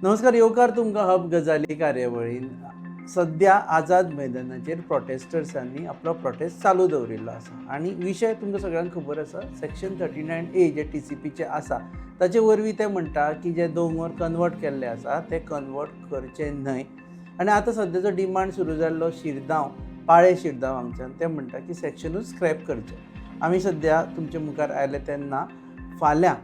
नमस्कार, येवकार तुमकां हब गजाली कार्यावळीन सध्या आझाद मैदानाचेर प्रोटेस्टर्सांनी आपलो प्रोटेस्ट चालू दवरिल्लो आसा आनी विशय तुमकां सगळ्यांक खबर आसा सेक्शन 39A जे TCPचे आसा ताचे वरवीं ते म्हणटा की जे दोंगर कन्वर्ट केल्ले आसा ते कन्वर्ट करचे न्हय. आनी आतां सद्याचो डिमांड सुरू जाल्लो शिरगांव पाळे शिरगांव हांगच्यान ते म्हणटा की सेक्शनूच स्क्रॅप करचे. आमी सद्या तुमचे मुखार आयले तेन्ना फाल्यां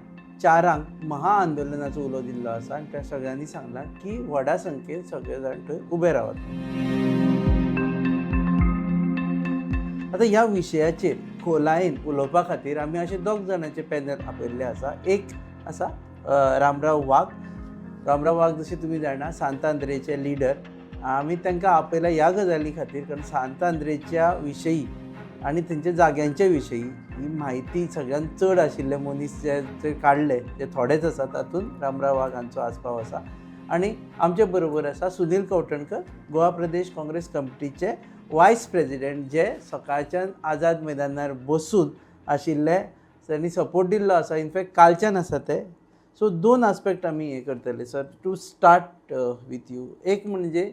4 महाआंदोलनाचो उलो दिल्लो आसा आनी त्या सगळ्यांनी सांगलां की व्हडा संख्येन सगळे जाण थंय उबे रावत. आतां ह्या विशयाचेर खोलायेन उलोवपा खातीर आमी अशे 2 जाणांचे पॅनल आपयल्ले आसा. एक आसा रामराव वाघ. रामराव वाघ जशे तुमी जाणा सांतांद्रेचे लिडर. आमी तांकां आपयला ह्या गजाली खातीर कारण सांतांद्रेच्या विशयी आनी तेंच्या जाग्यांच्या विशयी ही म्हायती सगळ्यांत चड आशिल्ले मनीस जे काडले जे थोडेच आसा तातूंत रामराव वाघ हांचो आस्पाव आसा. आनी आमचे बरोबर आसा सुनील कवठणकर, गोवा प्रदेश काँग्रेस कमिटीचे वायस प्रेजिडेंट, जे सकाळच्यान आझाद मैदानार बसून आशिल्ले, तांणी सपोर्ट दिल्लो आसा. इनफॅक्ट कालच्यान आसा ते. सो 2 आस्पेक्ट आमी हे करतले sir. To start with you, एक म्हणजे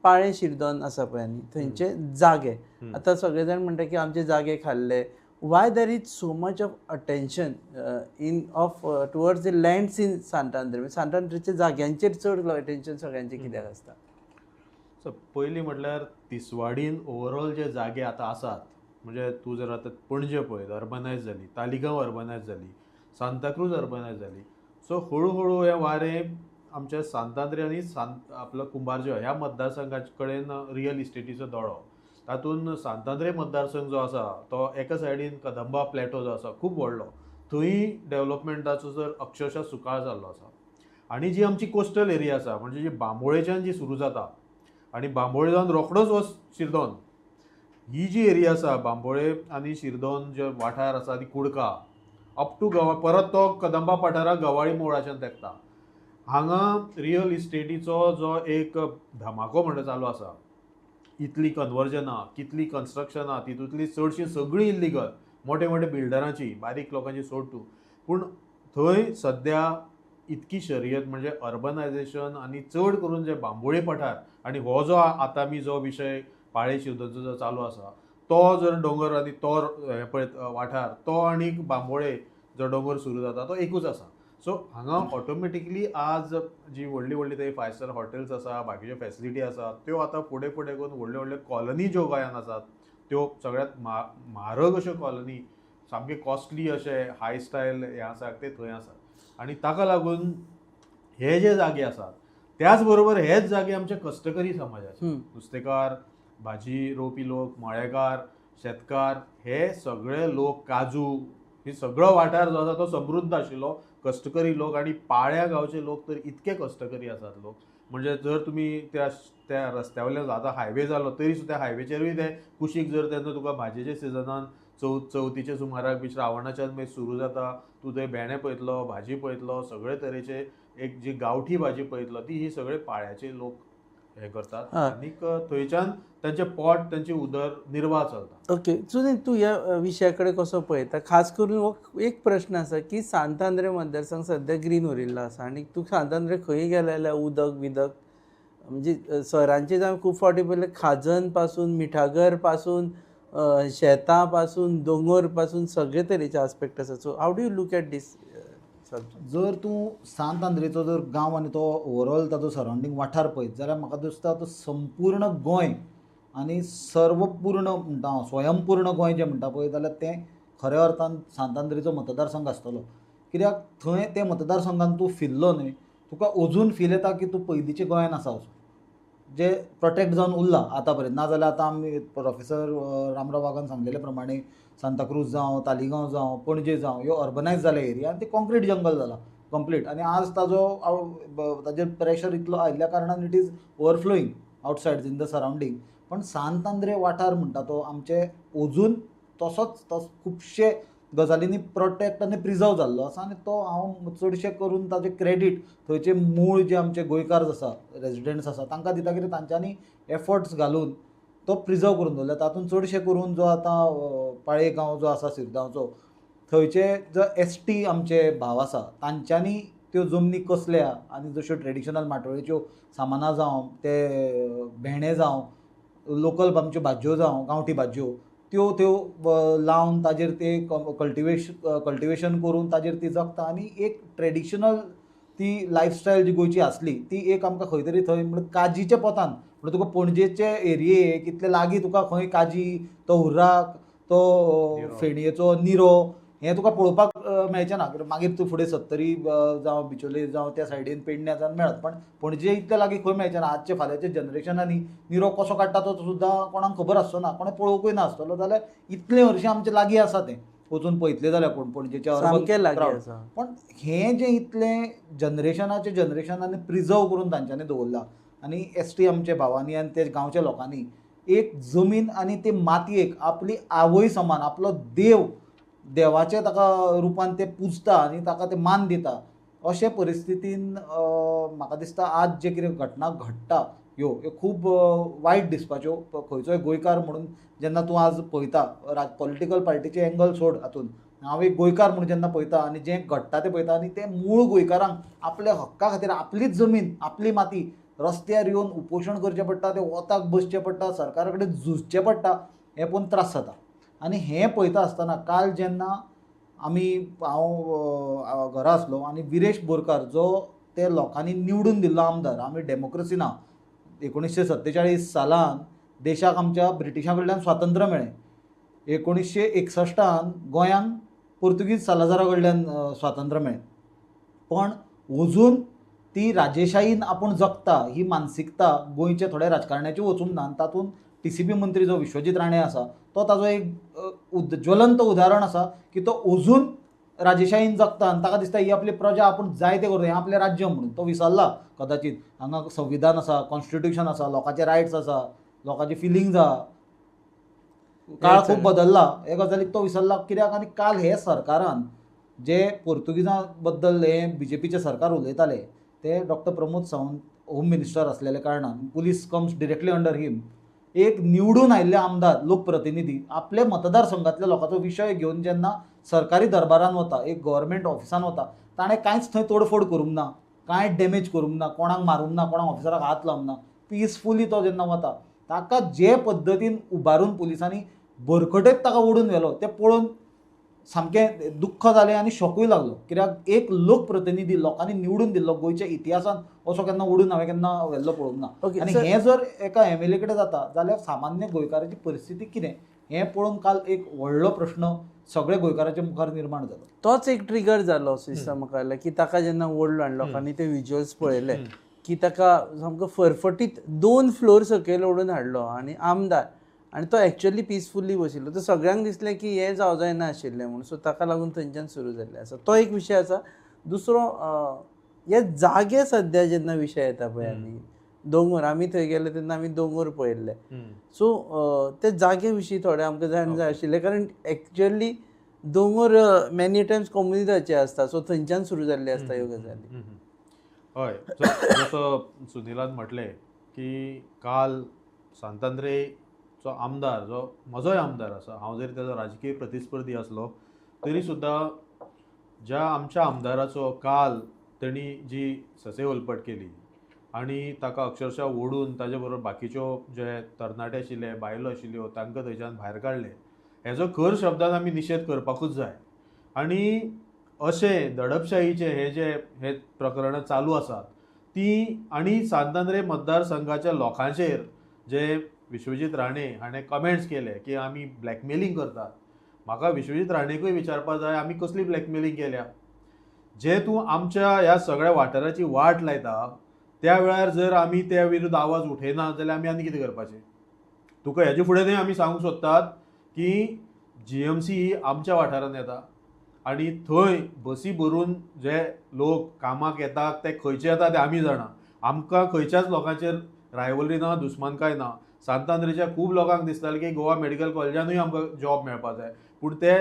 पाळे शिरदोन आसा पळय न्ही थंयचे जागे. आतां सगळे जाण म्हणटा की आमचे जागे खाल्ले. Why there is so much of attention in of towards the lands in Santandre. सांतांद्रेच्या जाग्यांचेर चड अटेन्शन सगळ्यांचें कित्याक आसता? सो पयलीं म्हटल्यार तिसवाडीन ओवरऑल जे जागे आतां आसात, म्हणजे तूं जर आतां पणजे पळयत अर्बनायज जाली, तालिगांव अर्बनायज जाली, सांताक्रूज अर्बनायज जाली. सो हळू हळू हे वारें आमच्या सांतांद्रे आनी आपलो कुंभारजुवा ह्या मतदारसंघा कडेन रियल इस्टेटीचो दोळो. तातूंत सांतांद्रे मतदारसंघ जो आसा तो एका सायडीन कदंबा प्लॅटो जो आसा खूब व्हडलो, थंय डेव्हलपमेंटाचो जर अक्षरशा सुकाळ जाल्लो आसा. आनी जी आमची कोस्टल एरिया आसा म्हणजे जी बांबोळेच्यान जी सुरू जाता आनी बांबोळे जावन रोखडोच हो शिरदोन, ही जी एरिया आसा बांबोळे आनी शिरदोन जे वाठार आसा ती कुडका अप टू गवा, परत तो कदंबा पठारा गवाळी मोळाच्यान तेंकता. हांगा रियल इस्टेटीचो जो एक धमाको म्हणटा चालू आसा. इतली कन्वर्जनां, कितली कन्स्ट्रक्शनां, तितूंतली चडशी सगळी इल्लिगल, मोठे मोठे बिल्डरांची, बारीक लोकांची सोड तूं. पूण थंय सद्या इतकी शर्यत म्हणजे अर्बनायझेशन आनी चड करून जे बांबोळे पठार आनी हो जो आतां आमी जो विशय पाळे शिरदोनचो जो चालू आसा तो जर दोंगर आनी तो हे पळय वाठार तो आनी बांबोळे जो दोंगर सुरू जाता तो एकूच आसा. सो हांगा ऑटोमॅटिकली आज जी व्हडली व्हडली थंय 5 स्टार हॉटेल्स आसा, बाकीच्यो फॅसिलिटी आसा, त्यो आतां फुडें फुडें करून व्हडल्यो व्हडल्यो कॉलनी ज्यो गोंयांत आसात त्यो सगळ्यांत म्हारग अश्यो कॉलनी, सामके कॉस्टली अशे हाय स्टायल हे आसा ते थंय आसात. आनी ताका लागून हे जे जागे आसात त्याच बरोबर हेच जागे आमचे कश्टकरी समाजाचे, नुस्तेकार, भाजी रोवपी लोक, मळेकार, शेतकार, हे सगळे लोक, काजू, हे सगळो वाठार जो आसा तो समृद्ध आशिल्लो कश्टकरी लोक. आनी पाळ्या गांवचे लोक तर इतके कश्टकरी आसात लोक, म्हणजे जर तुमी त्या रस्त्यावयल्यान आतां हायवे जालो तरी सुद्दां त्या हायवेचेरूय ते कुशीक जर तेन्ना तुका भाजयेच्या सिजनान चवथीच्या सुमाराक बी श्रावणाच्यान मागीर सुरू जाता, तूं थंय भेंडे पळयतलो, भाजी पळयतलो, सगळे तरेचे एक जी गांवठी भाजी पळयतलो ती ही सगळे पाळ्याचे लोक हे करतात. आनीक थंयच्यान तांचे पोट, तांची उदरनिर्वाह चलता. ओके, सुनील तूं ह्या विशया कडेन कसो पळयता? खास करून हो एक प्रश्न आसा की सांतांद्रे मतदारसंघ सद्या ग्रीन उरिल्लो आसा आनी तूं सांतांद्रे खंय गेले जाल्यार उदक म्हणजे सरांचे जावन खूब फावटी पयले खाजन पासून, मिठागर पासून, शेतां पासून, दोंगर पासून सगळे तरेचे आस्पेक्ट आसा. So how do you look at this subject? जर तूं सांतांद्रेचो जर गांव आनी तो ओवरऑल ताचो सरावंडींग वाठार पळयत जाल्यार म्हाका दिसता तो संपूर्ण गोंय आनी सर्वपूर्ण म्हणटा हांव स्वयंपूर्ण गोंय जें म्हणटा पळय जाल्यार तें खऱ्या अर्थान सांतांद्रेचो मतदारसंघ आसतलो. कित्याक थंय ते मतदारसंघान तूं फिरलो न्हय तुका अजून फील येता की तूं पयलींच्या गोंयान आसा असो, जे प्रोटेक्ट जावन उरला आतां पर्यंत. नाजाल्यार आतां आमी प्रोफेसर रामराव वाघान सांगलेले प्रमाणे सांताक्रूज जावं, तालिगांव जावं, पणजे जावं, ह्यो अर्बनायज जाले एरिया आनी ते कॉन्क्रीट जंगल जाला कंप्लीट. आनी आज ताजेर प्रेशर इतलो आयिल्ल्या कारणान it is overflowing outside in the surrounding. पण सांतांद्रे वाठार म्हणटा तो आमचे अजून तसोच खुबशे गजालींनी प्रोटेक्ट आनी प्रिजर्व जाल्लो आसा. आनी तो हांव चडशे करून ताजें क्रेडीट थंयचे मूळ जे आमचे गोंयकार आसा, रेजिडेंट्स आसा तांकां दिता, कित्याक तांच्यांनी एफर्ट्स घालून तो प्रिजर्व करून दवरला. तातूंत चडशे करून जो आतां पाळेगांव जो आसा शिरगांवचो, थंयचे जो ST आमचे भाव आसा तांच्यांनी त्यो जमनी कसल्या आनी जश्यो ट्रेडिशनल माटोळेच्यो सामाना जावं ते भेणे जावं लोकल आमच्यो भाजयो जावं गांवठी भाजयो त्यो लावन ताजेर ते कल्टिवेशन करून ताजेर ती जगता आनी एक ट्रेडिशनल ती लायफस्टायल जी गोंयची आसली ती एक आमकां खंय तरी थंय म्हणजे काजीच्या पोतान म्हणजे तुका पणजेचे एरियेक इतले लागीं तुका खंय काजी तो हुर्राक तो फेणयेचो निरो हें तुका पळोवपाक मेळचें ना मागीर तूं फुडें सत्तरी जावं बिचोले जावं त्या सायडीन पेडण्या जावन मेळत पण पणजे इतले लागीं खंय मेळचें ना आजचे फाल्यांच्या जनरेशनांनी निरो कसो काडटा तो सुद्दां कोणाक खबर आसचो ना कोणें पळोवंकूय नासतलो जाल्यार इतले हरशीं आमचे लागीं आसा तें वचून पळयतले जाल्यार कोण पणजेच्या सामकें लागीं crowd. आसा. पण हें जें इतलें जनरेशनांनी प्रिजर्व करून तांच्यांनी दवरलां आनी एसटी आमच्या भावांनी आनी ते गांवच्या लोकांनी एक जमीन आनी ते मातयेक आपली आवय समान आपलो देवाचे ताका रुपान ते पुजता आनी ताका ते मान दिता अशे परिस्थितीन म्हाका दिसता आज जे कितें घटना घडटा ह्यो खूब वायट दिसपाच्यो खंयचोय गोंयकार म्हणून जेन्ना तूं आज पळयता पॉलिटिकल पार्टीचे एंगल सोड हातून हांव एक गोंयकार म्हणून जेन्ना पळयता आनी जें घडटा तें पळयता आनी ते मूळ गोंयकारांक आपल्या हक्का खातीर आपलीच जमीन आपली माती रस्त्यार येवन उपोशण करचें पडटा ते वताक बसचें पडटा सरकारा कडेन झुजचें पडटा हें पळोवन त्रास जाता आनी हें पळयता आसतना काल जेन्ना हांव घरा आसलो आनी विरेश बोरकार जो ते लोकांनी निवडून दिल्लो आमदार आमी डेमोक्रेसी ना 1947 सालान देशाक आमच्या ब्रिटिशां कडल्यान स्वातंत्र्य मेळ्ळें 1961 गोंयांक पोर्तुगीज सालाजारा कडल्यान स्वातंत्र्य मेळ्ळें पण अजून ती राजेशाहीन आपूण जगता ही मानसिकता गोंयचे थोडे राजकारण्याचे वचूंक ना तातूंत TCP मंत्री जो विश्वजीत राणे आसा तो ताजो एक ज्वलंत उदाहरण आसा की तो अजून राजेशाहीन जगता आनी ताका दिसता ही आपली प्रजा आपूण जाय ते करता हें आपलें राज्य म्हणून तो विसरला कदाचित हांगा संविधान आसा कॉन्स्टिट्यूशन आसा लोकांचे रायट्स आसा लोकांची फिलिंग्स आसा काळ खूब बदलला हे गजालीक तो विसरला कित्याक आनी काल हे सरकारान जे पोर्तुगीजां बद्दल हे BJPचे सरकार उलयताले ते doctor Pramod Sawant home minister असलेल्या कारणान पुलीस कम्स डिरेक्टली अंडर हिम एक निवडून आयिल्ले आमदार लोकप्रतिनिधी आपले मतदारसंघातल्या लोकांचो विशय घेवन जेन्ना सरकारी दरबारान वता एक गव्हर्मेंट ऑफिसान वता ताणें कांयच थंय तोडफोड करूंक ना कांय डॅमेज करूंक ना कोणाक मारूंक ना कोणाक ऑफिसराक हात लावंक ना पिसफुली तो जेन्ना वता ताका जे पद्दतीन उबारून पुलिसांनी भरकटेत ताका ओडून व्हेलो तें पळोवन सामकें दुख्ख जालें आनी शॉकूय लागलो कित्याक एक लोकप्रतिनिधी लोकांनी निवडून दिल्लो गोंयच्या इतिहासान असो केन्ना ओडून हांवें केन्ना व्हेल्लो पळोवंक ना आनी हें जर एका MLA कडेन जाता जाल्यार सामान्य गोंयकाराची परिस्थिती कितें हें पळोवन काल एक व्हडलो प्रश्न सगळे गोंयकारांच्या मुखार निर्माण जालो तोच एक ट्रिगर जालो असो दिसता म्हाका की ताका जेन्ना ओडलो आनी लोकांनी ते विज्युअल्स पळयले की ताका सामको फरफटीत 2 फ्लोर सकयल ओडून हाडलो आनी आमदार आनी तो एक्चुअली पिसफुल्ली बशिल्लो तो सगळ्यांक दिसलें की हें जावं जायना आशिल्लें म्हणून सो ताका लागून थंयच्यान सुरू जाल्लें आसा तो एक विशय आसा दुसरो हे जागे सद्या जेन्ना विशय येता पळय आमी दोंगर आमी थंय गेले तेन्ना आमी दोंगर पळयल्ले सो ते जागे विशीं थोडे आमकां जाण जाय आशिल्लें कारण एक्चुअली दोंगर मेनी टायम्स कम्युनिटीचे आसता सो थंयच्यान सुरू जाल्ले आसता ह्यो गजाली हय जसो सुनिलान म्हटलें की काल सांतांद्रेचो आमदार जो म्हजोय आमदार आसा हांव जरी ताजो राजकीय प्रतिस्पर्धी आसलो तरी सुद्दां ज्या आमच्या आमदाराचो काल तेणी जी ससे उलपट केली आनी ताका अक्षरशः ओडून ताजे बरोबर बाकीच्यो जे तरणाटे आशिल्ले बायलो आशिल्ल्यो तांकां थंयच्यान भायर काडले हेजो खर शब्दान आमी निशेध करपाकूच जाय आनी अशें दडपशाहीचे हे प्रकरणां चालू आसात ती आनी सांतांद्रे मतदारसंघाच्या लोकांचेर जे विश्वजीत राणे हाणें कमेंट्स केले की आमी ब्लॅकमेलिंग करतात म्हाका विश्वजीत राणेकूय विचारपाक जाय आमी कसली ब्लॅकमेलिंग केल्या जे तूं आमच्या ह्या सगळ्या वाठाराची वाट लायता त्या वेळार जर आमी त्या विरुद्ध आवाज उठयना जाल्यार आमी आनी कितें करपाचें तुका हेजे फुडें आमी सांगूंक सोदतात की GMC ही आमच्या वाठारांत येता आनी थंय बसी भरून जे लोक कामाक येतात ते खंयचे येता ते आमी जाणा आमकां खंयच्याच लोकांचेर रायवलरी ना दुस्मानकाय ना सांतांद्रेच्या खूब लोकांक दिसतालें की गोवा मेडिकल कॉलेजानूय आमकां जॉब मेळपाक जाय पूण ते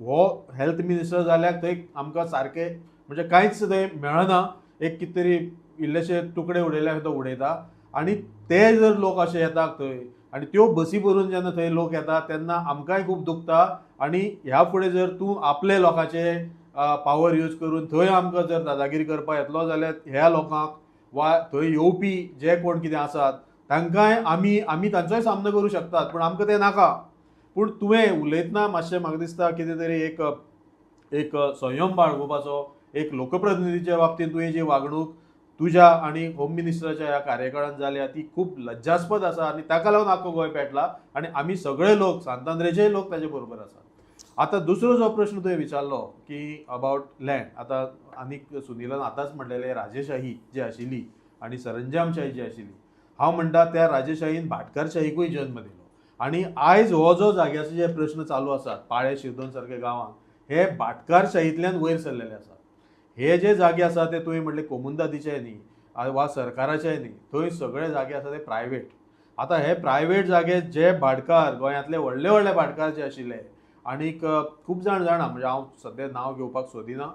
हो हेल्थ मिनिस्टर जाल्यार थंय आमकां सारकें म्हणजे कांयच थंय मेळना एक कितें तरी इल्लेशे तुकडे उडयल्यार तो उडयता आनी ते जर लोक अशे येतात थंय आनी त्यो बसी भरून जेन्ना थंय लोक येतात तेन्ना आमकांय खूब दुखता आनी ह्या फुडें जर तूं आपले लोकांचे पावर यूज करून थंय आमकां जर दादागिरी करपाक येतलो जाल्यार ह्या लोकांक वा थंय येवपी जे कोण कितें आसात तांकांय आमी तांचोय सामनो करूं शकतात, पूण आमकां तें नाका. पूण तुवें उलयतना मातशें म्हाका दिसता कितें तरी एक संयम बाळगोवपाचो, एक लोकप्रतिनिधीच्या बाबतींत तुवें जी वागणूक तुज्या आनी होम मिनिस्टराच्या ह्या कार्यकाळांत जाल्या ती खूब लज्जास्पद आसा आनी ताका लागून आख्खो गोंय पेटला आनी आमी सगळे लोक सांतांद्रेचेय लोक ताचे बरोबर आसात. आतां दुसरो जो प्रश्न तुवें विचारलो की अबावट लँड, आतां आनीक सुनिलान आतांच म्हणलेलें राजेशाही जी आशिल्ली आनी सरंजामशाही जी आशिल्ली, हांव म्हणटा त्या राजेशाहीन भाटकारशाहीकूय जल्म दिलो. आनी आयज हो जो जाग्याचे जे प्रश्न चालू आसात पाळे शिरदोन सारके गांवांत, हे भाटकारशाहींतल्यान वयर सरलेले आसात. हे जे जागे आसा ते तुवें म्हणले कोमुनदादीचे न्ही वा सरकाराचे न्ही, थंय सगळे जागे आसा ते प्रायवेट. आतां हे प्रायवेट जागे जे भाटकार गोंयांतले व्हडले व्हडले भाटकार जे आशिल्ले आनीक खूब जाण जाणा, म्हणजे हांव सद्या नांव घेवपाक सोदिना,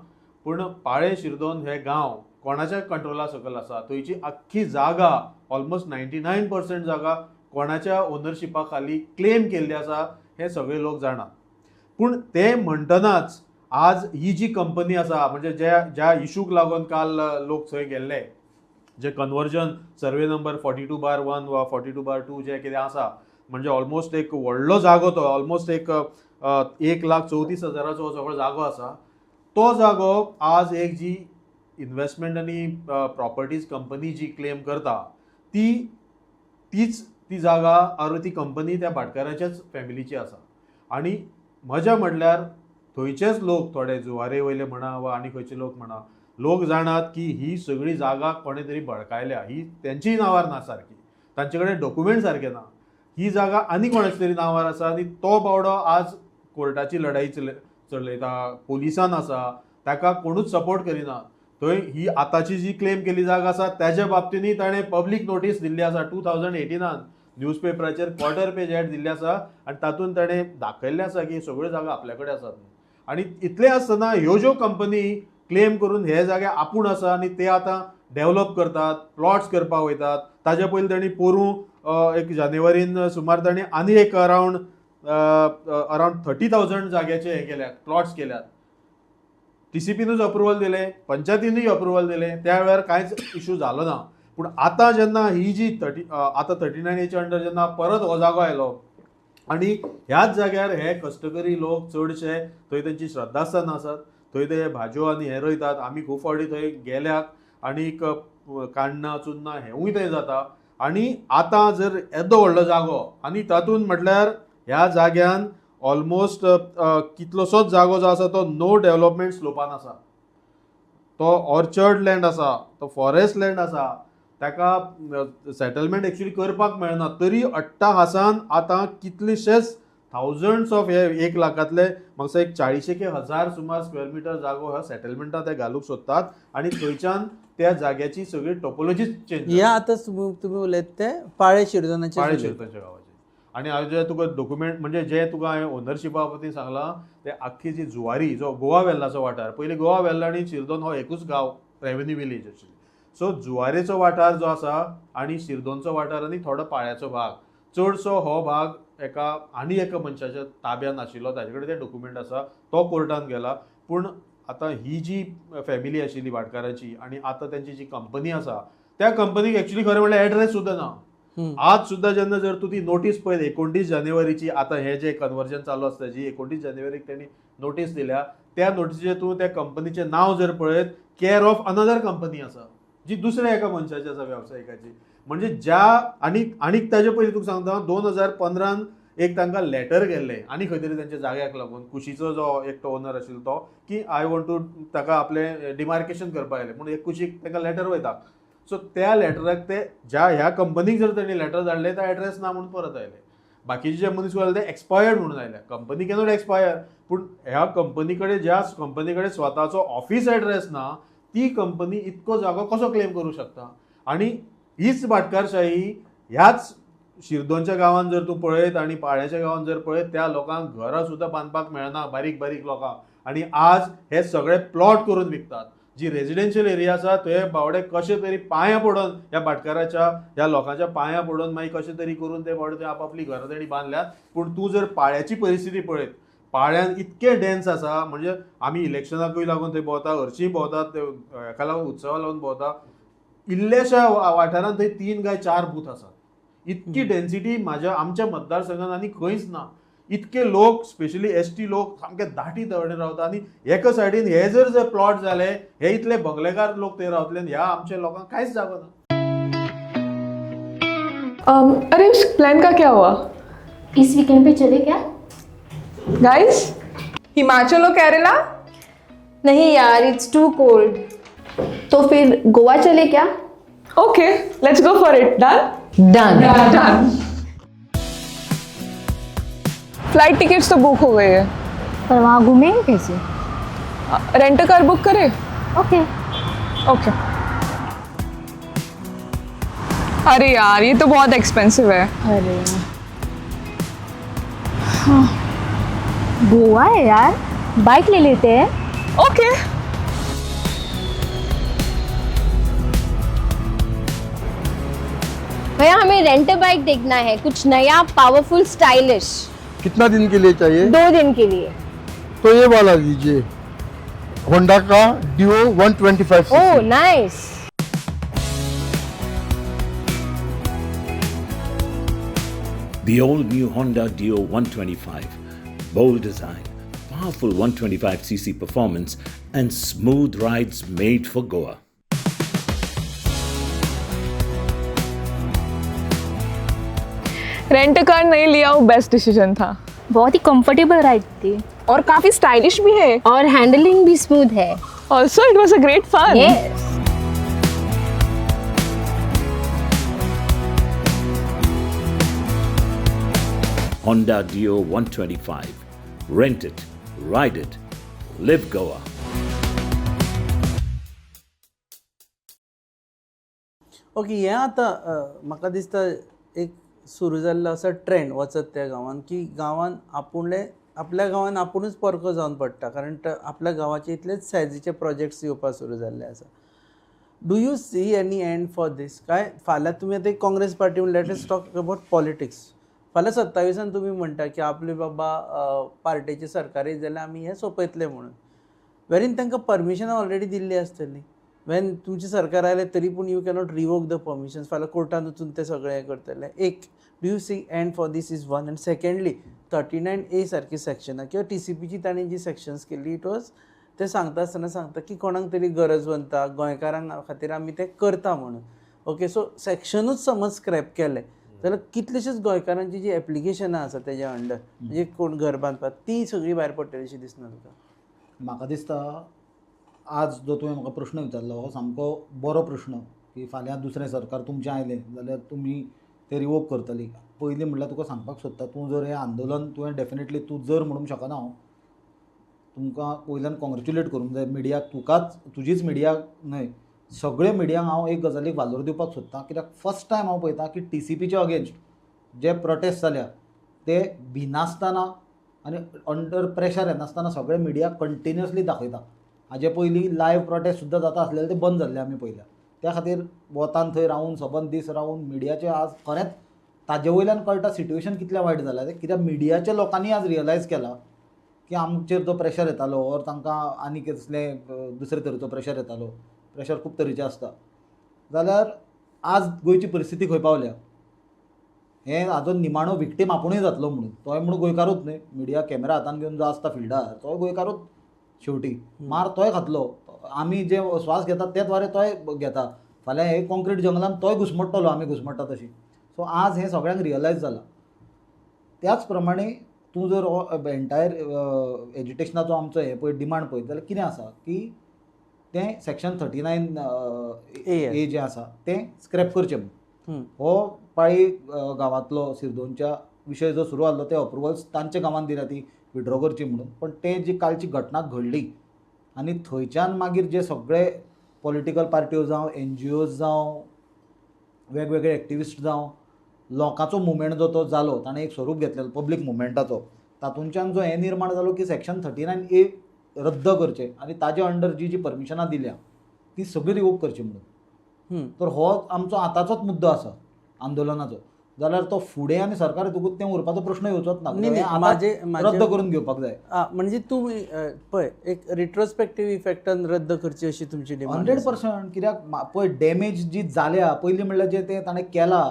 पूण पाळे शिरदोन हे गांव कोणाच्या कंट्रोला सकयल आसा, थंयची आख्खी जागा ऑलमोस्ट 99% जागा कोणाच्या ओनरशिपा खाली क्लेम केल्ली आसा हे सगळे लोक जाणात. पूण ते म्हणटनाच आज ही जी कंपनी आसा, म्हणजे ज्या इशूक लागून काल लोक थंय गेल्ले, जे कन्वर्जन सर्वे नंबर 42/1 वा 42/2 जे कितें आसा, म्हणजे ऑलमोस्ट एक व्हडलो जागो तो, ऑलमोस्ट एक 1,34,000 हो सगळो जागो आसा. तो जागो आज एक जी इन्व्हेस्टमेंट आनी प्रॉपर्टीज कंपनी जी क्लेम करता ती जागा और ती कंपनी त्या भाटकाराच्याच फॅमिलीची आसा. आनी मजा म्हणल्यार थंयचेच लोक, थोडे जुवारे वयले म्हणा वा आनी खंयचे लोक म्हणा, लोक जाणात की ही सगळी जागा कोणे तरी बळकायल्या, ही तेंचीय नांवार ना सारकी, तांचे कडेन डॉक्युमेंट सारके ना, ही जागा आनी कोणाच्या तरी नांवार आसा आनी तो बावडो आज कोर्टाची लढाई चलयता, पुलिसान आसा, ताका कोणूच सपोर्ट करिना. थंय ही आतांची जी क्लेम केली जागा आसा त्याच्या बाबतींनी ताणें पब्लीक नोटीस दिल्ली आसा 2018 न्यूजपेपराचेर क्वार्टर पेज एड दिल्ली आसा आनी तातूंत ताणें दाखयल्लें आसा की सगळ्यो जागा आपल्या कडेन आसात. आनी इतलें आसतना ह्यो ज्यो कंपनी क्लेम करून हे जागे आपूण आसा आनी ते आतां डेव्हलप करतात, प्लॉट्स करपाक वयतात. ताजे पयलीं तांणी पोरूं एक जानेवारीन सुमार तांणी आनी एक अरावंड 30,000 जाग्याचे हे केल्यात, प्लॉट्स केल्यात. TCPनूच अप्रुवल दिले, पंचायतीनूय अप्रुवल दिले, त्या वेळार कांयच इशू जालो ना. पूण आतां जेन्ना ही जी आतां 39A अंडर जेन्ना परत हो जागो आयलो आनी ह्याच जाग्यार हे कश्टकरी लोक चडशे थंय तांची श्रद्धास्थान आसात, थंय ते भाज्यो आनी हे रोयतात. आमी खूब फावटी थंय गेल्याक आनीक काण्णां चुन्नां हेवूय थंय जाता. आनी आतां जर येदो व्हडलो जागो आनी तातूंत म्हटल्यार ह्या जाग्यान ऑलमोस्ट कितलोसोच जागो जो आसा तो नो डेव्हलपमेंट स्लोपान आसा, तो ऑर्चर्ड लँड आसा, तो फॉरेस्ट लँड आसा, ताका सेटलमेंट एक्चुअली करपाक मेळना. तरी अट्टाहासान आतां कितलेशेच थावजंड्स ऑफ हे 1 लाखांतले म्हाका 40,000 सुमार स्क्वेअर मिटर जागो ह्या सेटलमेंटात ते घालूंक सोदतात आनी थंयच्यान त्या जाग्याची सगळी टोपोलॉजी चेंज. ह्या आतां तुम्ही उलयत ते पाळे शिरदोनाचे गांवाचे. आनी हांव जे तुका डॉक्युमेंट म्हणजे जे तुका हांवें ओनरशिपा बद्दल सांगलां ते आख्खी जी जुवारी जो गोवा वेल्लाचो वाठार, पयलीं गोवा वेल्ला आनी शिरदोन हो एकूच गांव रेव्हेन्यू विलेज आशिल्ली. सो जुवारेचो वाठार जो आसा आनी शिरदोनचो वाठार आनी थोडो पाळ्याचो भाग, चडसो हो भाग एका मनशाच्या ताब्यान आशिल्लो, ताजे कडेन ते डॉक्युमेंट आसा, तो कोर्टान गेला. पूण आतां ही जी फॅमिली आशिल्ली भाटकाराची आनी आतां तेंची जी कंपनी आसा त्या कंपनीक एक्चुअली खरें म्हणल्यार एड्रेस सुद्दां ना. आज सुद्दां जेन्ना जर तूं ती नोटीस पळयत 29 जानेवारीची, आतां हे जे कन्वर्जन चालू आसता जी 29 जानेवारीक त्यांनी नोटीस दिल्या, त्या नोटीसीचेर तूं त्या कंपनीचें नांव जर पळयत, केअर ऑफ अनदर कंपनी आसा जी दुसऱ्या एका मनशाची आसा, वेवसायिकाची. म्हणजे ज्या आनीक ताजे पयलीं तुका सांगता 2015 एक तांकां लेटर गेल्लें आनी खंय तरी तांच्या जाग्याक लागून, कुशीचो जो एकटो ओनर आशिल्लो तो, की आय वॉन्ट टू ताका आपलें डिमार्केशन करपाक आयलें म्हणून एक कुशीक तांकां लेटर वयता. सो त्या लेटराक ते ह्या कंपनीक जर तांणी लेटर धाडलें तो एड्रेस ना म्हणून परत आयले. बाकीचे जे मनीस आयले ते एक्सपायर्ड म्हणून आयले. कंपनी कॅनॉट एक्सपायर, पूण ह्या कंपनी कडेन ज्या कंपनी कडेन स्वताचो ऑफिस एड्रेस ना, ती कंपनी इतको जागो कसो क्लेम करूं शकता. आनी हीच भाटकारशाही ह्याच शिरदोनच्या गांवांत जर तूं पळयत आनी पाळ्याच्या गांवांत जर पळयत, त्या लोकांक घरां सुद्दां बांदपाक मेळना, बारीक बारीक लोकांक. आनी आज हे सगळे प्लॉट करून विकतात. जी रेजिडेन्शियल एरिया आसा थंय बावडे कशे तरी पांयां पडोन ह्या भाटकाराच्या ह्या लोकांच्या पांयां पडोन मागीर कशे तरी करून ते बावडे थंय आपापली घरां तेणी बांदल्यात. पूण तूं जर पाळ्याची परिस्थिती पळयत, पाळ्यान इतके डेन्स आसा, म्हणजे आमी इलेक्शनाकूय लागून थंय भोंवता, हरशीं भोंवतात, हेका लागून उत्सवा लागून भोंवता. इल्लेशा वाठारांत थंय 3 काय 4 बूथ आसात. इतकी डेन्सिटी आमच्या मतदारसंघात आनी खंयच ना. इतके लोक, स्पेशली एसटी लोक सामके दाटी तवडे रावता, आनी एका सायडीन हे जर प्लॉट जाले, हे इतले बंगलेकार लोक थंय रावतले आनी ह्या आमच्या लोकांक कांयच जागो ना. अरे उस प्लान का क्या हुआ इस वीकेंड पे चले क्या? गाइस? हिमाचल और केरला? नहीं यार, इट्स टू कोल्ड. तो फिर गोवा चले क्या? Okay, let's go for it. Done? Done. Done. Flight tickets तो बुक हो गए हैं. पर वहाँ घूमेंगे कैसे? रेंट कार बुक करें? ओके. ओके. अरे यार, ये तो बहुत एक्सपेंसिव है. अरे हाँ. गोवा है यार, बाइक ले लेते हैं. ओके. भैया हमें रेंट बाइक देखना है, कुछ नया, पावरफुल, स्टाइलिश. कितना दिन के लिए चाहिए? 2 दिन के लिए. तो ये वाला लीजिए, होंडा का Dio 125 oh CC. Nice. The all-new Honda Dio 125. Bold design, powerful 125cc performance, and smooth rides made for Goa. Rent car नहीं लिया वो बेस्ट डिसीजन था. बहुत ही कंफर्टेबल राइड थी और काफी स्टाइलिश भी है. और हैंडलिंग भी स्मूथ है. Also it was a great fun. Yes. Honda Dio 125. Rent it, ride it, live Goa. Okay, हें आतां म्हाका दिसता एक सुरू जाल्लो असो ट्रेंड वचत त्या गांवांत, की गांवांत आपल्या गांवांत आपुणूच परको जावन पडटा, कारण आपल्या गांवाचे इतलेच सायजीचे प्रोजेक्ट्स येवपाक सुरू जाल्ले आसा. Do you see any end for this? काय फाल्यां तुमी आतां Congress party let us talk about politics. फाल्यां 27 तुमी म्हणटा की आपले बाबा पार्टीची सरकार येत जाल्यार आमी हें सोंपयतले म्हणून. वेरीन तांकां परमिशन ऑलरेडी दिल्ली आसतली. वेन तुमची सरकार आयले तरी पूण you cannot revoke the permissions. फाल्यां कोर्टान वचून ते सगळें हें करतले. एक, do you see and for this is one. And secondly 39A सारकी सेक्शनां किंवा TCPची तांणी जी सेक्शन्स केल्ली, इट वॉज ते सांगता आसतना सांगता की कोणाक तरी गरजवंता गोंयकारांक खातीर आमी तें करता म्हणून. ओके, सो सेक्शनूच समज स्क्रॅप केलें जाल्यार कितलेशेच गोंयकारांची जी एप्लिकेशनां आसा तेज्या अंडर, म्हणजे कोण घर बांदपाक, ती सगळी भायर पडटली अशी दिसना तुका? म्हाका दिसता आज जो तुवें म्हाका प्रश्न विचारलो हो सामको बरो प्रश्न, की फाल्यां दुसरें सरकार तुमचें आयलें जाल्यार तुमी ते रिवोक करतली. पयलीं म्हणल्यार तुका सांगपाक सोदता, तूं जर हें आंदोलन तुवें डेफिनेटली तूं जर म्हणूंक शकना, हांव तुमकां वयल्यान कॉंग्रेच्युलेट करूंक जाय. मिडियाक तुकाच, तुजीच मिडिया न्हय, सगळे मिडियांक हांव एक गजालीक वालोर दिवपाक सोदतां. कित्याक फर्स्ट टायम हांव पळयतां की TCPचे अगेन्स्ट जे प्रोटेस्ट जाल्या ते भिनासतना आनी अंडर प्रेशर येनासतना सगळे मिडिया कंटिन्युअसली दाखयता. हाजे पयलीं लायव्ह प्रोटेस्ट सुद्दां जाता आसलेले ते बंद जाल्ले आमी पळयल्या. त्या खातीर वतान थंय रावून सबंद दीस रावून मिडियाचे आज खरेंच ताजे वयल्यान कळटा सिट्युएशन कितलें वायट जालां तें. कित्याक मिडियाच्या लोकांनी आज रियलायज केलां की आमचेर जो प्रेशर येतालो ओर तांकां आनी कसलें दुसरे तरेचो प्रेशर येतालो, प्रेशर खूब तरेचे आसता, जाल्यार आज गोंयची परिस्थिती खंय पावल्या. हें हाजो निमाणो विक्टीम आपुणूय जातलो म्हणून. तोय म्हणून गोंयकारूच न्हय, मिडिया कॅमेरा हातान घेवन जो आसता फिल्डार तोय गोंयकारूच शेवटी. मार तोय खातलो. आमी जे श्वास घेतात तेच वारे तोय घेता. फाल्यां हे कॉन्क्रीट जंगलान तोय घुस्मट्टलो आमी घुस्मट्टा तशी. सो आज हें सगळ्यांक रियलायज जालां. त्याच प्रमाणे तूं जर एंटायर एज्युकेशनाचो आमचो हें पळय डिमांड पळयत जाल्यार कितें आसा की तें सेक्शन 39A जें आसा तें स्क्रॅप करचें म्हणून. हो पाळी गांवांतलो सिरदोनच्या विशय जो सुरू जाल्लो ते अप्रुवल्स तांच्या गांवांत दिल्या ती विड्रॉ करची म्हणून. पण तें जी कालची घटना घडली आनी थंयच्यान मागीर जे सगळे पॉलिटिकल पार्ट्यो जावं NGOज जावं वेगवेगळे एक्टिविस्ट जावं लोकांचो मुवमेंट जो तो जालो, ताणें एक स्वरूप घेतलेलो पब्लीक मुवमेंटाचो, तातूंतल्यान जो हें निर्माण जालो की सेक्शन 39A रद्द करचें आनी ताजे अंडर जी परमिशनां दिल्या ती सगळी रिवोक करची म्हणून. तर हो आमचो आतांचोच मुद्दो आसा आंदोलनाचो. जाल्यार तो फुडें आनी सरकार येतकूच तें उरपाचो प्रश्न येवचोच ना. न्ही, न्ही, हें आतां म्हाजें- रद्द करून घेवपाक जाय. म्हणजे तुम्ही पळय एक रिट्रोस्पेक्टिव्ह इफेक्टान रद्द करची अशी तुमची डिमांड 100%. कित्याक पळय डॅमेज जी जाल्या पयलीं म्हणल्यार जें तें ताणें केलां,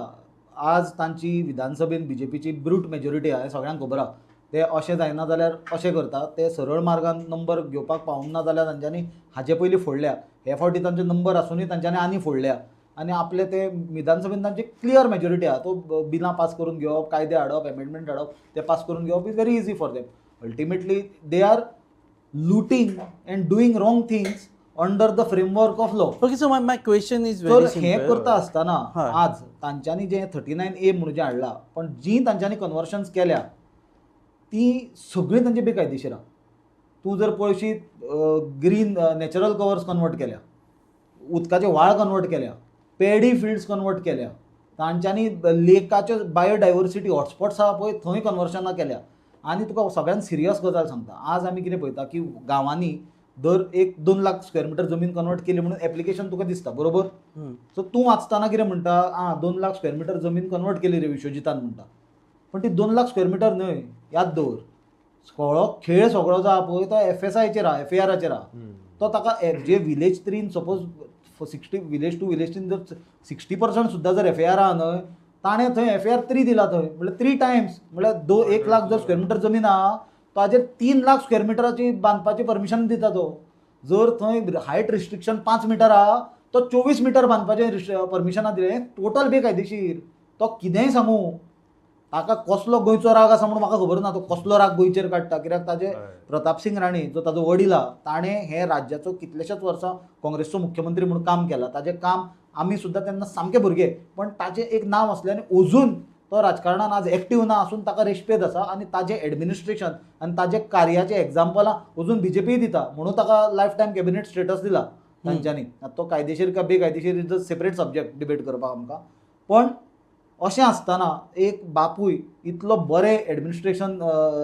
आज तांची विधानसभेन बीजेपीची ब्रूट मेजॉरिटी आहा हें सगळ्यांक खबर आहा. ते अशें जायना जाल्यार अशें करता, ते सरळ मार्गान नंबर घेवपाक पावूंक ना जाल्यार तांच्यांनी हाजे पयलीं फोडल्या. हे फावटी तांचे नंबर आसूनय तांच्यांनी आनी फोडल्या आनी आपले ते विधानसभेन तांची क्लियर मेजॉरिटी आहा. तो बिलां पास करून घेवप, कायदे हाडप, एमेंडमेंट हाडप, ते पास करून घेवप is very easy for them. Ultimately they are looting and doing wrong things under the framework of law. Okay, so my question is तर व्हेरी हें सिंपल. करता आसतना हय. आज तांच्यांनी जें 39A म्हणून जें हाडलां, पण जीं तांच्यांनी कन्वर्शन्स केल्या ती सगळीं तांची बेकायदेशीर आहा. तूं जर पळयशीत ग्रीन नॅचरल कवर्स कन्वर्ट केल्या, उदकाचे व्हाळ कन्वर्ट केल्या, पॅडी फिल्ड्स कन्वर्ट केल्या, तांच्यांनी लेकाच्यो बायोडायवर्सिटी हॉटस्पॉट्स आहा पळय थंय कन्वर्शनां केल्या. आनी तुका सगळ्यांत सिरियस गजाल सांगता, आज आमी कितें पळयता की गांवांनी दर 1-2 लाख स्क्वेअर मिटर जमीन कन्वर्ट केली म्हणून एप्लिकेशन तुका दिसता बरोबर. सो तूं वाचतना कितें म्हणटा, 2 लाख स्क्वेअर मिटर जमीन कन्वर्ट केली रे विश्वजितान म्हणटा, पण ती 2 लाख स्क्वेअर मिटर न्हय. याद दवर, सगळो खेळ सगळो जो आहा पळय तो FSIचेर आहा, FARचेर आहा. तो ताका जे विलेज 3 सपोज 60 विलेज 2 विलेज 3 जर 60% सुद्दां जर FAR आहा न्हय, ताणें थंय FAR 3 दिला थंय, म्हणल्यार 3 टायम्स, म्हणल्यार 1 लाख जर स्क्वेअर मिटर जमीन आहा ताजेर 3 लाख स्क्वेअर मिटराची बांदपाची परमिशन दिता तो. जर थंय हायट रिस्ट्रिक्शन 5 मिटर आहा तो 24 मिटर बांदपाचें परमिशनां दिलें. टोटल बेकायदेशीर. तो कितेंय सांगू, ताका कसलो गोंयचो राग आसा म्हणून म्हाका खबर ना. तो कसलो राग गोंयचेर काडटा, कित्याक ताजे प्रताप सिंग राणे जो ताजो वडील आहा ताणें हे राज्याचो कितलेशेच वर्सां काँग्रेसचो मुख्यमंत्री म्हणून काम केलां. ताजें काम आमी सुद्दां तेन्ना सामके भुरगे, पण ताजें एक नांव आसलें आनी अजून तो राजकारणान आज एक्टीव ना आसून ताका रेस्पेद आसा आनी ताजें एडमिनिस्ट्रेशन आनी ताजे कार्याचें एग्जाम्पलां अजून BJP दिता म्हणून ताका लायफ टायम कॅबिनेट स्टेटस दिला तांच्यांनी. तो कायदेशीर काय बेकायदेशीर is a separate subject debate करपाक आमकां. पण अशें आसतना एक बापूय इतलो बरें एडमिनिस्ट्रेशन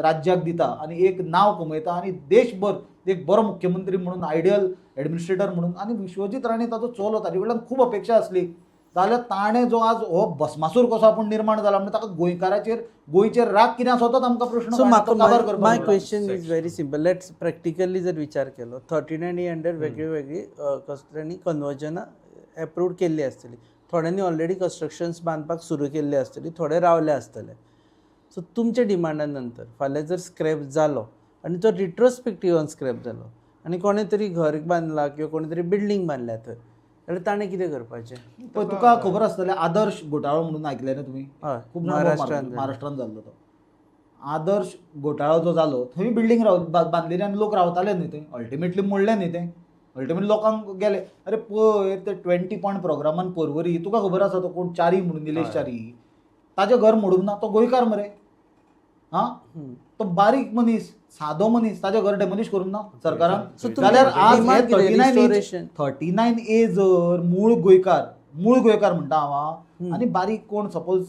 राज्याक दिता आनी एक नांव कमयता आनी देशभर एक बरो मुख्यमंत्री म्हणून आयडियल एडमिनिस्ट्रेटर म्हणून, आनी विश्वजीत राणे ताजो चलो, ताजे कडल्यान खूब अपेक्षा आसली, जाल्यार ताणें जो आज हो भस्मासूर कसो आपूण निर्माण जाला म्हणजे ताका गोंयकाराचेर गोंयचेर राग कितें आसा तो आमकां प्रश्न. सो काबार my question is very simple. Let's practically जर विचार केलो 39A अंडर वेगळी कसल्यांनी कन्वर्जनां एप्रूव्ड केल्ली आसतली, थोड्यांनी ऑलरेडी कन्स्ट्रक्शन्स बांदपाक सुरू केल्ली आसतली, थोडे रावले आसतले. सो तुमच्या डिमांडा नंतर फाल्यां जर स्क्रॅप जालो आनी तो रिट्रोस्पेक्टिव्हान स्क्रॅप जालो आनी कोणें तरी घर बांदलां किंवा कोणें तरी बिल्डींग बांदल्या थंय, जाल्यार ताणें कितें करपाचें? पण तुका खबर आसतलें आदर्श घोटाळो म्हणून आयकलें ना तुमी? हय, खूब महाराष्ट्रांत जाल्लो तो आदर्श घोटाळो जो जालो थंय बिल्डींग बांदलेली आनी लोक रावताले न्ही थंय. अल्टिमेटली मोडलें न्ही तें. अल्टिमेटली लोकांक गेले. अरे पळय ते 20 पॉयंट प्रोग्रामान परवरी तुका खबर आसा तो कोण च्यारी म्हणून निलेश च्यारी, ताजें घर मोडूंक ना. तो गोंयकार मरे. तो बारीक मनीस, सादो मनीस, ताजें घर डेमोलिश करूंक ना सरकारान. जाल्यार आज 39A जर मूळ गोंयकार म्हणटा हांव, आनी बारीक कोण सपोज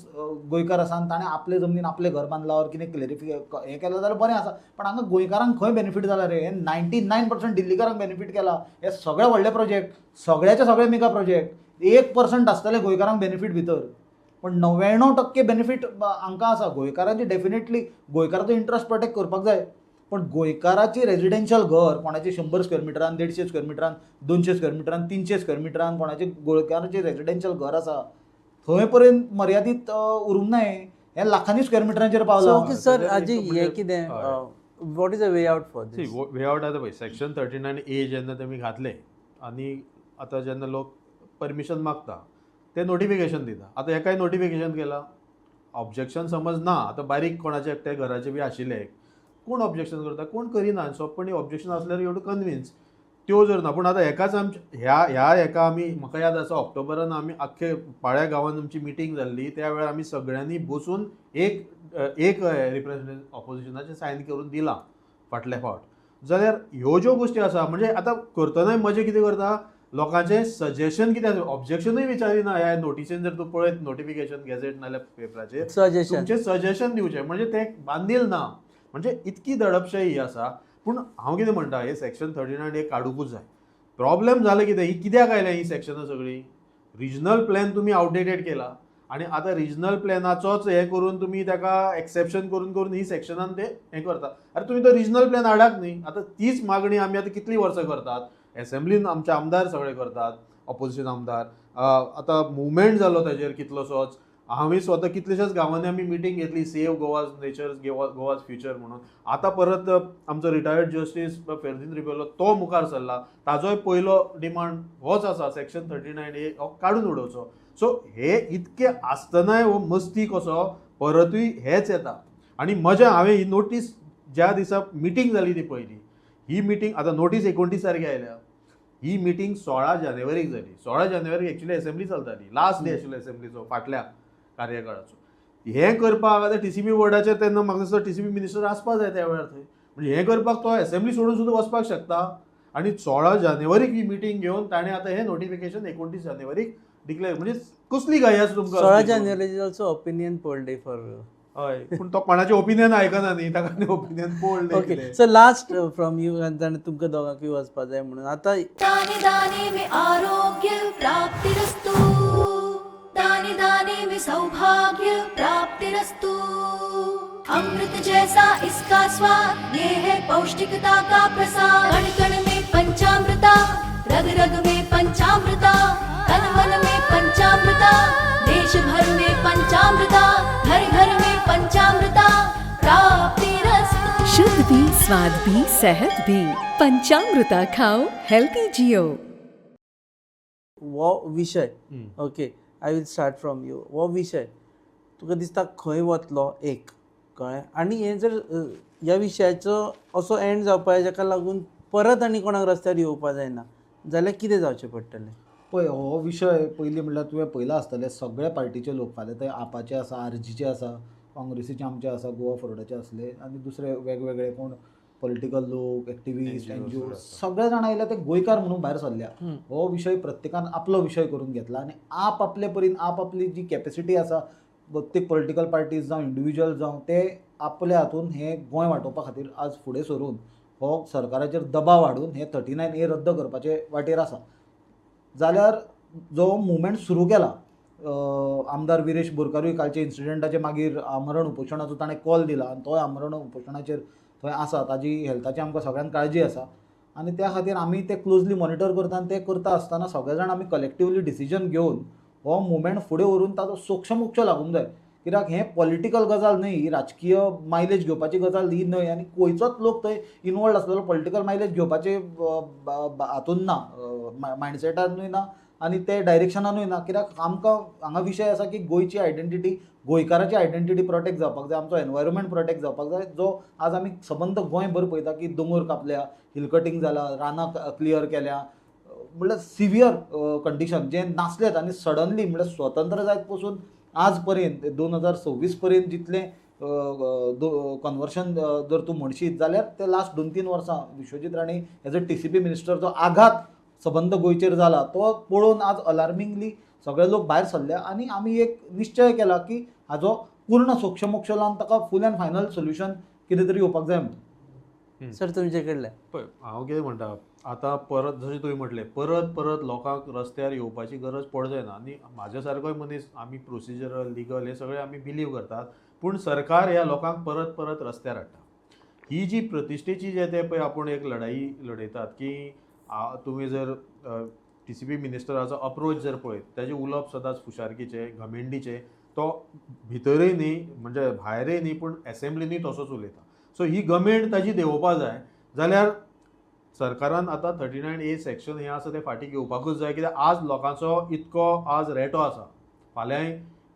गोंयकार आसा आनी ताणें आपले जमनीन आपलें घर बांदलां और कितें हें केलां जाल्यार बरें आसा. पण हांगा गोंयकारांक खंय बेनिफीट जाला रे? 99% दिल्लीकारांक बेनिफीट केला. हे सगळे व्हडले प्रोजेक्ट, सगळ्याचे सगळे मेगा प्रोजेक्ट. 1% आसतले गोंयकारांक बेनिफीट भितर, पण 99% बेनिफीट हांकां आसा. गोंयकारांची डेफिनेटली गोंयकाराचो इंट्रस्ट प्रोटेक्ट करपाक जाय, पण गोंयकाराची रेजिडेन्शियल घर कोणाचे 100 स्क्वेअर मिटरान, 150 स्क्वेअर मिटरान, 200 स्क्वेअर मिटरान, 300 स्क्वेअर मिटरान कोणाचे गोंयकाराचे रेजिडेन्शियल घर आसा थंय पर्यंत मर्यादीत उरूंक न्हय. हे लाखांनी स्क्वेअर मिटरांचेर पावला. ओके सर, हाजी हें कितें, what is a way out for this? Way out आतां पळय सेक्शन 39A जेन्ना तेमी घातले आनी आतां जेन्ना लोक परमिशन मागता ते नोटिफिकेशन दिता. आतां हेकाय नोटिफिकेशन केलां. ऑब्जेक्शन समज ना, आतां बारीक कोणाचे एकटे घराचे बी आशिल्ले, कोण ऑब्जेक्शन करता? कोण करिना. सोंपपणी ऑब्जेक्शन आसल्यार यू टू कन्विन्स. त्यो जर ना, पूण आतां हेकाच ह्या हेका आमी, म्हाका याद आसा ऑक्टोबरान आमी आख्खे पाळ्या गांवांत आमची मिटींग जाल्ली, त्या वेळार आमी सगळ्यांनी बसून एक रिप्रेझेंटेटिव्ह ऑपोजिशनाचें सायन करून दिलां फाटल्या फावट. जाल्यार ह्यो ज्यो गोश्टी आसा म्हणजे आतां करतनाय मजा कितें करता, लोकांचें सजेशन कितें आसा, ऑब्जेक्शनूय विचारिना. ह्या नोटिसीन जर तूं पळयत नोटिफिकेशन गॅझेट नाल्यार पेपराचेर तुमचें सजेशन दिवचें, म्हणजे तें बांदील ना. म्हणजे इतकी दडपशाही ही आसा. पूण हांव कितें म्हणटा, हे सेक्शन 39 काडूंकूच जाय. प्रॉब्लेम जालें कितें, ही कित्याक आयल्या ही सेक्शनां सगळीं? रिजनल प्लॅन तुमी आउटडेटेड केला आणि आता रिजनल प्लॅनाचोच हे करून तुम्ही ताका एक्सेप्शन करून करून ही सेक्शनान ते हे करता. अरे तुम्ही तो रिजनल प्लॅन हाडाक न्ही. आता तीच मागणी आमी आता कितली वर्सां करतात. असेंब्लीन आमचे आमदार सगळे करतात, ऑपोजिशन आमदार. आता मुवमेंट जालो ताजेर कितलोसोच. हांवें स्वता कितलेशाच गांवांनी आमी मिटींग घेतली, save Goa's nature, Goa's future म्हणून. आता परत आमचो रिटायर्ड जस्टीस फेर्दिन रिबेलो तो मुखार सरला. ताजोय पयलो डिमांड होच आसा, सेक्शन 39A हो काडून उडोवचो. सो हे इतके आसतनाय हो मस्ती कसो परतूय हेच येता. आनी मजा हांवें ही नोटीस ज्या दिसा मिटींग जाली ती पयली, ही मिटींग आता नोटीस 29 तारखे आयल्या. ही मिटींग 16 जानेवारीक जाली. 16 जानेवारीक एक्चुअली असेंब्ली चलताली, लास्ट डे आशिल्लो असेंब्लीचो फाटल्या कार्यकाळाचो. हे करपाक आतां TCP बोर्डाचेर तेन्ना म्हाका दिसता TCP मिनिस्टर आसपा जाय त्या वेळार थंय. म्हणजे हे करपाक तो असेंब्ली सोडून सुद्दां वचपाक शकता. आनी 16 जानेवारीक ही मिटींग घेवन ताणें आतां हे नोटिफिकेशन 29 जानेवारीक डिक्लेअर. म्हणजे कसली घाई आसा तुमकां. 16 जानेवारी is also opinion poll day for. हय, पूण तो कोणाचें ओपिनियन आयकना न्ही, ताका opinion poll okay, so last from you, जाणा तुमकां दोगांकूय वचपा जाय म्हणून. आतां दाने दाने में आरोग्य प्राप्तिरस्तु, दाने दाने में सौभाग्य प्राप्तिरस्तु. अमृत जैसा इसका स्वाद, ये है पौष्टिकता का प्रसाद. कण कण में पंचामृता, रग रग में पंचामृता, तन मन में पंचामृता, देश भर में पंचामृता, घर घर में पंचामृता प्राप्तिरस्तु. शुद्ध भी, स्वाद भी, सेहत भी. पंचामृता खाओ, हेल्थी जियो. वो विशय, okay, I will start from you. हो विशय तुका दिसता खंय वतलो एक, कळ्ळें. आनी हें जर ह्या विशयाचो असो एंड जावपा जाका लागून परत आनी कोणाक रस्त्यार येवपा जायना जाल्यार कितें जावचें पडटलें. पळय हो विशय पयलीं म्हणल्यार तुवें पयला आसतलें सगळ्या पार्टीचे लोक फाल्यां थंय आपाचे आसा, आरजीचे आसा, काँग्रेसीचे आमचे आसा, गोवा फॉरवर्डाचे आसले, आनी दुसरे वेगवेगळे कोण पॉलिटिकल लोक, एक्टिविस्ट, एनजीओ सगळे जाण आयले ते गोंयकार म्हणून भायर सरल्या. हो विशय प्रत्येकान आपलो विशय करून घेतला आनी आपले परीन आपली जी कॅपेसिटी आसा प्रत्येक पॉलिटिकल पार्टीज जावं इंडिविज्युअल जावं ते आपल्या हातून हे गोंय वांटोवपा खातीर आज फुडें सरून हो सरकाराचेर दबाव हाडून हे 39A रद्द करपाचे वाटेर आसा. जाल्यार जो मुवमेंट सुरू केला आमदार विरेश बोरकारूय कालच्या इन्सिडेंटाचे मागीर आमरण उपोशणाचो ताणें कॉल दिला आनी तो आमरण उपोशणाचेर थंय आसा, ताजी हेल्थाची आमकां सगळ्यांक काळजी आसा आनी त्या खातीर आमी ते क्लोजली मॉनिटर करता आनी ते करता आसतना सगळे जाण आमी कलेक्टिवली डिसिजन घेवन हो मुवमेंट फुडें व्हरून ताचो सोक्षमोक्ष लागूंक जाय. कित्याक हें पॉलिटिकल गजाल न्हय, ही राजकीय मायलेज घेवपाची गजाल ही न्हय आनी गोंयचोच लोक थंय इनवॉल्ड आसलेलो पॉलिटिकल मायलेज घेवपाचे हातून ना, मायंडसेटानूय ना आनी ते डायरेक्शनानूय ना. कित्याक आमकां हांगा विशय आसा की गोंयची आयडेंटिटी, गोंयकाराची आयडेंटिटी प्रोटेक्ट जावपाक जाय, आमचो एनवायरमेंट प्रोटेक्ट जावपाक जाय. जो आज आमी सबंद गोंयभर पळयता की दोंगर कापल्या, हिल कटींग जाला, रानां क्लियर केल्या, म्हणल्यार सिवियर कंडिशन जे नासलेत आनी सडनली म्हणल्यार स्वतंत्र जायत पासून आज पर्यंत 2026 पर्यंत जितले कन्वर्शन जर तूं म्हणशीत जाल्यार ते लास्ट 2-3 वर्सां Vishwajit Rane as a TCP minister जो आघात सबंद गोंयचेर जाला तो पळोवन आज अलार्मिंगली सगळे लोक भायर सरल्या आनी आमी एक निश्चय केला की हाजो पूर्ण सोक्षमोक्ष लावन ताका फूल एंड फायनल सोल्युशन कितें तरी येवपाक जाय म्हणून. सर तुमचे कडल्यान पळय हांव कितें म्हणटा, आतां परत जशें तुवें म्हटलें परत परत लोकांक रस्त्यार येवपाची गरज पड जायना. आनी म्हाज्या सारकोय मनीस आमी प्रोसिजरल लिगल हे सगळे आमी बिलीव करतात, पूण सरकार ह्या लोकांक परत परत रस्त्यार हाडटा. ही जी प्रतिश्ठेची जे ते पळय आपूण एक लढाई लडयतात की तुमी जर TCP मिनिस्टराचो अप्रोच जर पळयत ताजें उलोवप सदांच फुशारकीचे, घमेंडीचे, तो भितरय न्ही म्हणजे भायरय न्ही पूण एसेंब्लीनी तसोच उलयता. सो ही घमेंड ताजी देंवोवपा जाय जाल्यार सरकारान आतां 39A सेक्शन हें आसा तें फाटीं घेवपाकूच जाय. कित्याक आज लोकांचो इतको आज रेटो आसा, फाल्यांय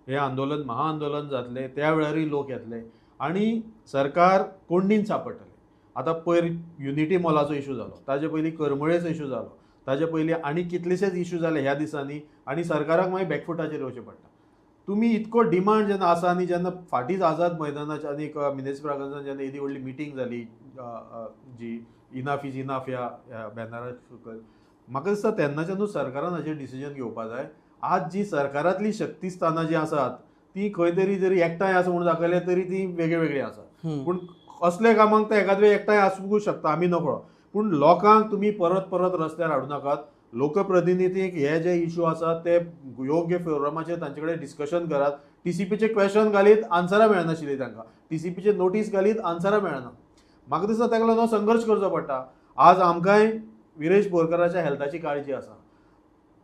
हें आंदोलन महाआंदोलन जातलें त्या वेळारूय लोक येतले आनी सरकार कोंडीन सापडटलें. आतां पयर युनिटी मॉलाचो इशू जालो, ताजे पयलीं करमळेचो इशू जालो, ताजे पयलीं आनी कितलेशेच इशू जाले ह्या दिसांनी आनी सरकाराक मागीर बॅकफुटाचेर येवचें पडटा. तुमी इतको डिमांड जेन्ना आसा आनी जेन्ना फाटींच आझाद मैदानाच्या आनी मिनिस्टरान जेन्ना येदी व्हडली मिटींग जाली जी इनाफ इज इनाफ ह्या बॅनरार सकयल, म्हाका दिसता तेन्नाच्यानूच सरकारान हाचेर डिसिजन घेवपा जाय. आज जी सरकारांतली शक्ती स्थानां जी आसात ती खंय तरी जरी एकठांय आसा म्हणून दाखयले तरी ती वेगळी आसात. पूण असले कामांक ते एखाद वेळ एकठांय आसूंकूच शकता, आमी नकळो, पूण लोकांक तुमी परत परत रस्त्यार हाडूं नाकात. लोकप्रतिनिधीक हे जे इश्यू आसा ते योग्य फोरमाचेर तांचे कडेन डिस्कशन करात. TCPचे क्वेश्चन घालीत आन्सरां मेळनाशिल्लीं तांकां, TCPचे नोटीस घालीत आन्सरां मेळना. म्हाका दिसता ताका लागून संघर्श करचो पडटा. आज आमकांय विरेश बोरकाराच्या हेल्थाची काळजी आसा,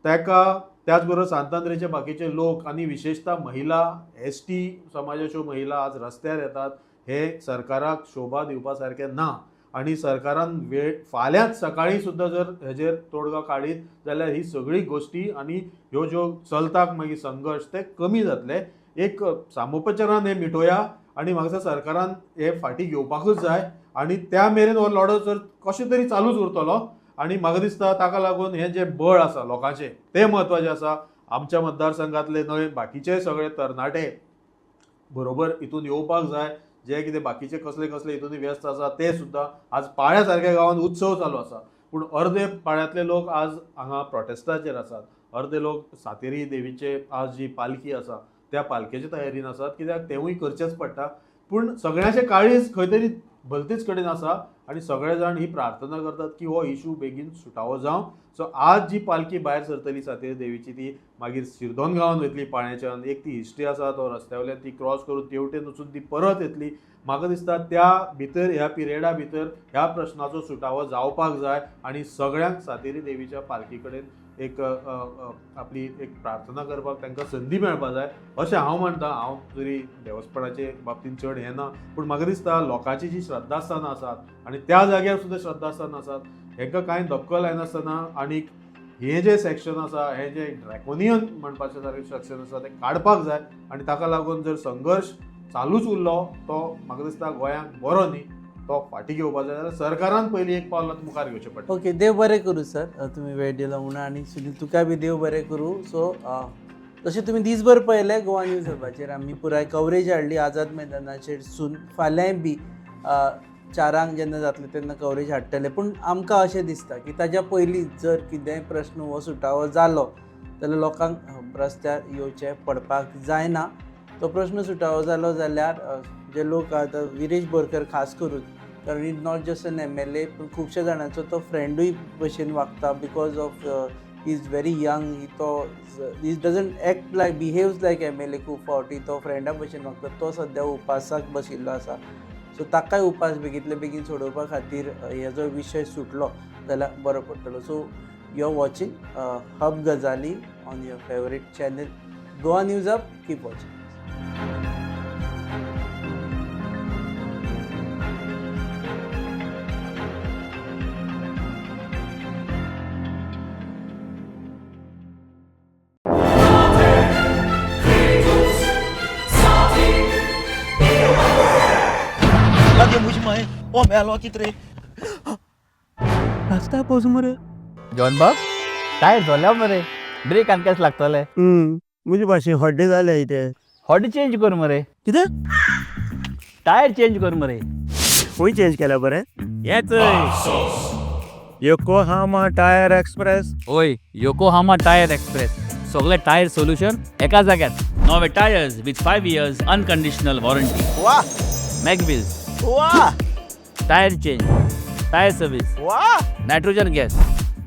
ताका त्याच बरोबर सांतांद्रेचे बाकीचे लोक आनी विशेषतः महिला, ST समाजाच्यो महिला आज रस्त्यार येतात. हे सरकाराक शोभा दिवपा सारकें ना आनी सरकारान फाल्यांच सकाळीं सुद्दां जर हेजेर तोडगा काडीत जाल्यार ही सगळी गोश्टी आनी ह्यो ज्यो चलतात मागीर संघर्श ते कमी जातले. एक सामोपचारान हे मिटोवया आनी म्हाका दिसता सरकारान हे फाटीं घेवपाकूच जाय आनी त्या मेरेन हो लढो जर कशें तरी चालूच उरतलो. आनी म्हाका दिसता ताका लागून हें जें बळ आसा लोकांचें तें म्हत्वाचें आसा. आमच्या मतदारसंघातले न्हय बाकीचे सगळे तरणाटे बरोबर हितून येवपाक जाय. जे कितें बाकीचे कसले कसले हितून व्यस्त आसा ते सुद्दां आज पाळ्या सारक्या गांवांत उत्सव चालू आसा, पूण अर्दे पाळ्यांतले लोक आज हांगा प्रोटेस्टाचेर आसात. अर्दे लोक सातेरी देवीचे आज जी पालखी आसा त्या पालखेच्या तयारीन आसात, कित्याक तेवूय करचेच पडटा. पूण सगळ्यांचे काळीज खंय तरी भलतेच कडेन आसा आनी सगळे जाण ही प्रार्थना करतात की हो इशू बेगीन सुटावो जावं. सो आज जी पालखी भायर सरतली सातेरी देवीची ती मागीर शिरदोन गांवांत वयतली पाळ्याच्यान. एक ती हिस्ट्री आसा तो रस्त्यावयल्यान ती क्रॉस करून तेवटेन वचून ती परत येतली. म्हाका दिसता त्या भितर ह्या पिरियडा भितर ह्या प्रश्नाचो सुटावो जावपाक जाय आनी सगळ्यांक सातेरी देवीच्या पालखी कडेन एक आपली एक प्रार्थना करपाक तांकां संदी मेळपा जाय अशें हांव म्हणटां. हांव जरी देवस्थानाचे बाबतींत चड हें ना, पूण म्हाका दिसता लोकांची जी श्रद्धास्थानां आसात आनी त्या जाग्यार सुद्दां श्रद्धास्थान आसात हेका कांय धक्को लायनासतना आनी हे जे सेक्शन आसा हे जे ड्रॅकोनियन म्हणपाचे सारकें सेक्शन आसा ते काडपाक जाय. आनी ताका लागून जर संघर्श चालूच उरलो तो म्हाका दिसता गोंयांक बरो न्ही, तो फाटीं घेवपाक जाय जाल्यार सरकारान पयलीं एक पावल मुखार घेवचें पडटा. ओके, देव बरें करूं सर, तुमी वेळ दिलो म्हणून. आनी सुनील तुका बी देव बरें करूं. सो जशें तुमी दीसभर पळयलें गोवा न्यूज हबाचेर आमी पुराय कवरेज हाडली आझाद मैदानाचेर सून. फाल्यांय बी 4 जेन्ना जातलें तेन्ना कवरेज हाडटले. पूण आमकां अशें दिसता की ताच्या पयलीं जर कितेंय प्रश्न हो सुटावो जालो जाल्यार लोकांक रस्त्यार येवचें पडपाक जायना. तो प्रश्न सुटावो जालो जाल्यार जे लोक आतां विरेश बोरकर खास करून, कारण is not just an MLA पूण खुबश्या जाणांचो तो फ्रेंडूय भशेन वागता. Because of he is very young, he doesn't act like behaves like MLA. खूब फावटी तो फ्रेंडा भशेन वागता. तो सद्या उपासाक बशिल्लो आसा. सो ताकाय उपास बेगींतले बेगीन सोडोवपा खातीर हेजो विशय सुटलो जाल्यार बरो पडटलो. So you are watching hub Gajali on your favourite channel Goa news hub. Keep watching. रास्ता पावस मरे जॉन बाब टायर झाल्या मरे, ब्रेक आनी केस लागतले. म्हजे भाशेन हड्डे जाले इथे. हॉडी चेंज कर मरे. कितें टायर चेंज कर मरे. खंय चेंज केल्या बरें? हेच योकोहामा टायर एक्सप्रेस. ओय, योकोहामा टायर एक्सप्रेस. सगळे टायर सोल्युशन एका जाग्यार. नवे tyres with 5 years unconditional warranty. वाह मॅगविल्स. वाह. टायर चेंज, टायर सर्विस, वाह. Nitrogen gas,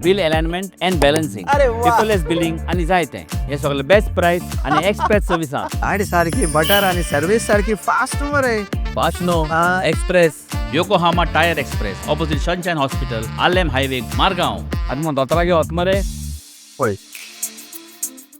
wheel alignment and balancing, अरे वाह. पेपरलेस बिलिंग आनी जायतें. हे सगळे बेस्ट प्राइस आनी एक्सप्रेस सर्विस आहा. गाडी सारकी बटर आनी सर्विस सारकी फास्ट मरे. Fast no, express. Yokohama tyre express opposite Sunshine hospital, Alem highway, Margao. आनी मग दोतोरागे वच मरे. पळय